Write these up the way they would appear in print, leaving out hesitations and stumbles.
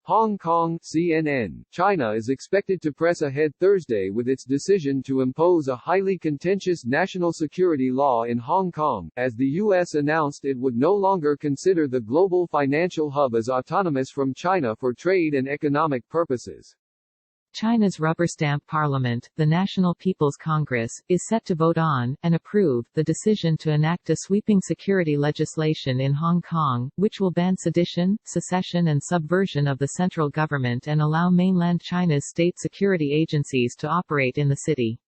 Hong Kong, CNN. China is expected to press ahead Thursday with its decision to impose a highly contentious national security law in Hong Kong, as the U.S. announced it would no longer consider the global financial hub as autonomous from China for trade and economic purposes. China's rubber-stamp parliament, the National People's Congress, is set to vote on, and approve, the decision to enact a sweeping security legislation in Hong Kong, which will ban sedition, secession and subversion of the central government and allow mainland China's state security agencies to operate in the city.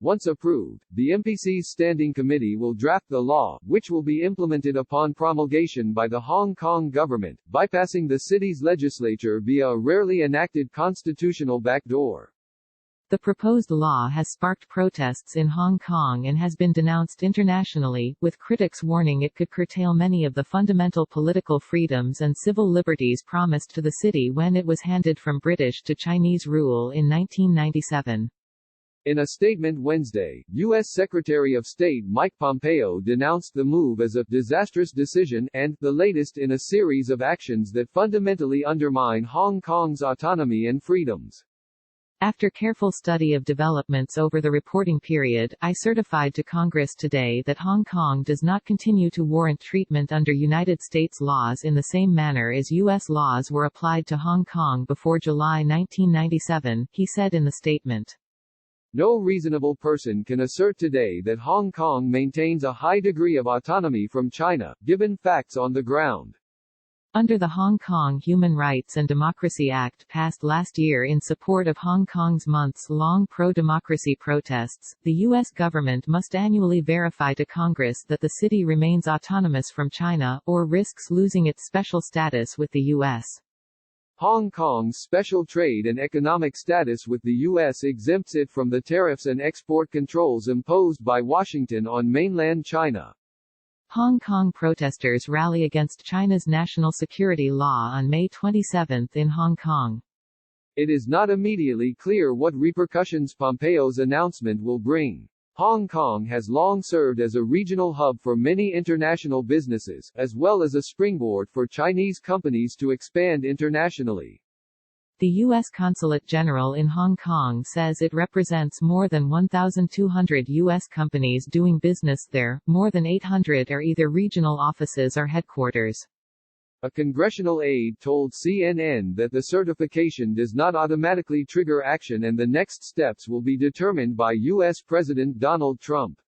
Once approved, the MPC's Standing Committee will draft the law, which will be implemented upon promulgation by the Hong Kong government, bypassing the city's legislature via a rarely enacted constitutional backdoor. The proposed law has sparked protests in Hong Kong and has been denounced internationally, with critics warning it could curtail many of the fundamental political freedoms and civil liberties promised to the city when it was handed from British to Chinese rule in 1997. In a statement Wednesday, U.S. Secretary of State Mike Pompeo denounced the move as a disastrous decision and the latest in a series of actions that fundamentally undermine Hong Kong's autonomy and freedoms. After careful study of developments over the reporting period, I certified to Congress today that Hong Kong does not continue to warrant treatment under United States laws in the same manner as U.S. laws were applied to Hong Kong before July 1997, he said in the statement. No reasonable person can assert today that Hong Kong maintains a high degree of autonomy from China, given facts on the ground. Under the Hong Kong Human Rights and Democracy Act passed last year in support of Hong Kong's months-long pro-democracy protests, the U.S. government must annually verify to Congress that the city remains autonomous from China, or risks losing its special status with the U.S. Hong Kong's special trade and economic status with the U.S. exempts it from the tariffs and export controls imposed by Washington on mainland China. Hong Kong protesters rally against China's national security law on May 27 in Hong Kong. It is not immediately clear what repercussions Pompeo's announcement will bring. Hong Kong has long served as a regional hub for many international businesses, as well as a springboard for Chinese companies to expand internationally. The U.S. Consulate General in Hong Kong says it represents more than 1,200 U.S. companies doing business there, more than 800 are either regional offices or headquarters. A congressional aide told CNN that the certification does not automatically trigger action and the next steps will be determined by U.S. President Donald Trump.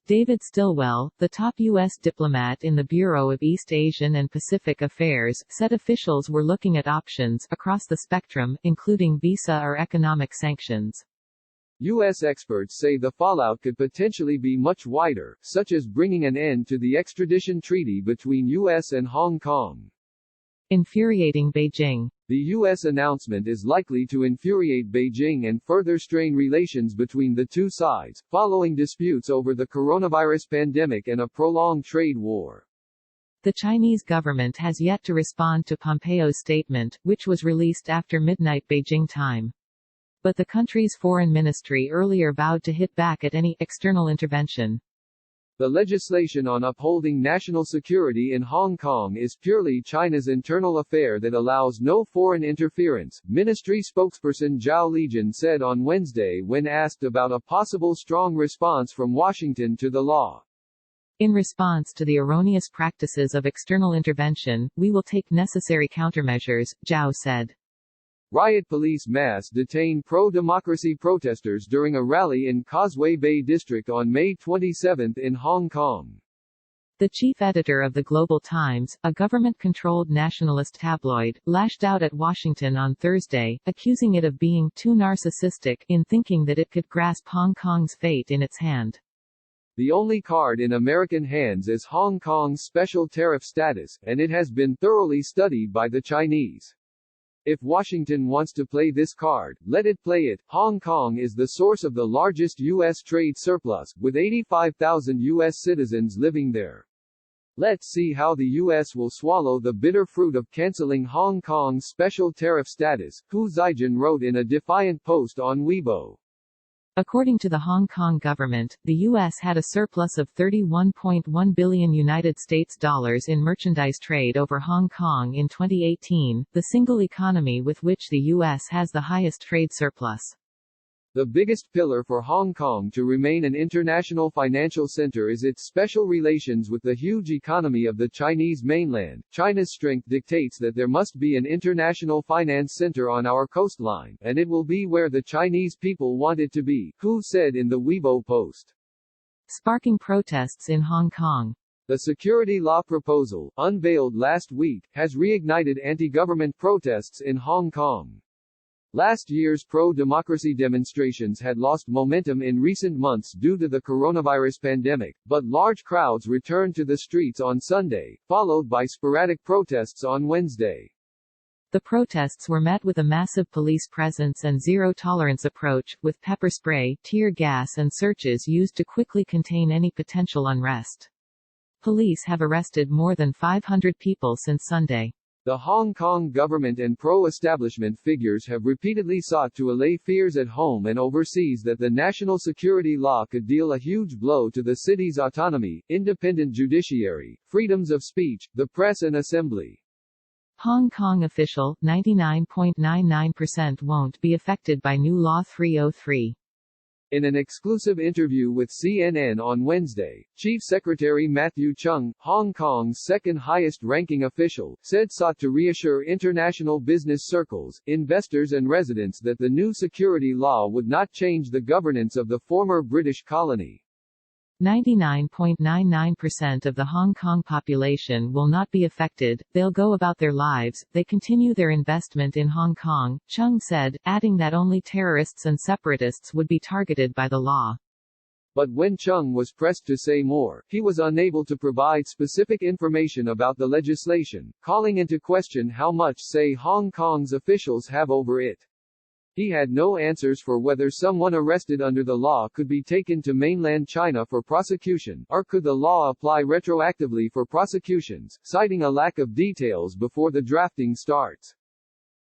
David Stilwell, the top U.S. diplomat in the Bureau of East Asian and Pacific Affairs, said officials were looking at options across the spectrum, including visa or economic sanctions. U.S. experts say the fallout could potentially be much wider, such as bringing an end to the extradition treaty between U.S. and Hong Kong. Infuriating Beijing. The U.S. announcement is likely to infuriate Beijing and further strain relations between the two sides, following disputes over the coronavirus pandemic and a prolonged trade war. The Chinese government has yet to respond to Pompeo's statement, which was released after midnight Beijing time. But the country's foreign ministry earlier vowed to hit back at any external intervention. The legislation on upholding national security in Hong Kong is purely China's internal affair that allows no foreign interference, ministry spokesperson Zhao Lijian said on Wednesday when asked about a possible strong response from Washington to the law. In response to the erroneous practices of external intervention, we will take necessary countermeasures, Zhao said. Riot police mass detained pro-democracy protesters during a rally in Causeway Bay District on May 27 in Hong Kong. The chief editor of the Global Times, a government-controlled nationalist tabloid, lashed out at Washington on Thursday, accusing it of being too narcissistic in thinking that it could grasp Hong Kong's fate in its hand. The only card in American hands is Hong Kong's special tariff status, and it has been thoroughly studied by the Chinese. If Washington wants to play this card, let it play it. Hong Kong is the source of the largest U.S. trade surplus, with 85,000 U.S. citizens living there. Let's see how the U.S. will swallow the bitter fruit of canceling Hong Kong's special tariff status, Hu Zaijian wrote in a defiant post on Weibo. According to the Hong Kong government, the U.S. had a surplus of $31.1 billion United States dollars in merchandise trade over Hong Kong in 2018, the single economy with which the U.S. has the highest trade surplus. The biggest pillar for Hong Kong to remain an international financial center is its special relations with the huge economy of the Chinese mainland. China's strength dictates that there must be an international finance center on our coastline, and it will be where the Chinese people want it to be, Hu said in the Weibo post. Sparking protests in Hong Kong. The security law proposal, unveiled last week, has reignited anti-government protests in Hong Kong. Last year's pro-democracy demonstrations had lost momentum in recent months due to the coronavirus pandemic, but large crowds returned to the streets on Sunday, followed by sporadic protests on Wednesday. The protests were met with a massive police presence and zero-tolerance approach, with pepper spray, tear gas and searches used to quickly contain any potential unrest. Police have arrested more than 500 people since Sunday. The Hong Kong government and pro-establishment figures have repeatedly sought to allay fears at home and overseas that the national security law could deal a huge blow to the city's autonomy, independent judiciary, freedoms of speech, the press and assembly. Hong Kong official, 99.99% won't be affected by new Law 303. In an exclusive interview with CNN on Wednesday, Chief Secretary Matthew Cheung, Hong Kong's second highest-ranking official, said sought to reassure international business circles, investors and residents that the new security law would not change the governance of the former British colony. 99.99% of the Hong Kong population will not be affected, they'll go about their lives, they continue their investment in Hong Kong, Cheung said, adding that only terrorists and separatists would be targeted by the law. But when Cheung was pressed to say more, he was unable to provide specific information about the legislation, calling into question how much say Hong Kong's officials have over it. He had no answers for whether someone arrested under the law could be taken to mainland China for prosecution, or could the law apply retroactively for prosecutions, citing a lack of details before the drafting starts.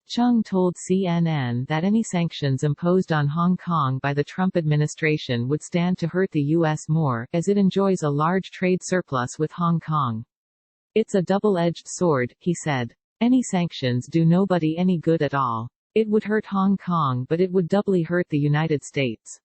Cheung told CNN that any sanctions imposed on Hong Kong by the Trump administration would stand to hurt the U.S. more, as it enjoys a large trade surplus with Hong Kong. It's a double-edged sword, he said. Any sanctions do nobody any good at all. It would hurt Hong Kong but it would doubly hurt the United States.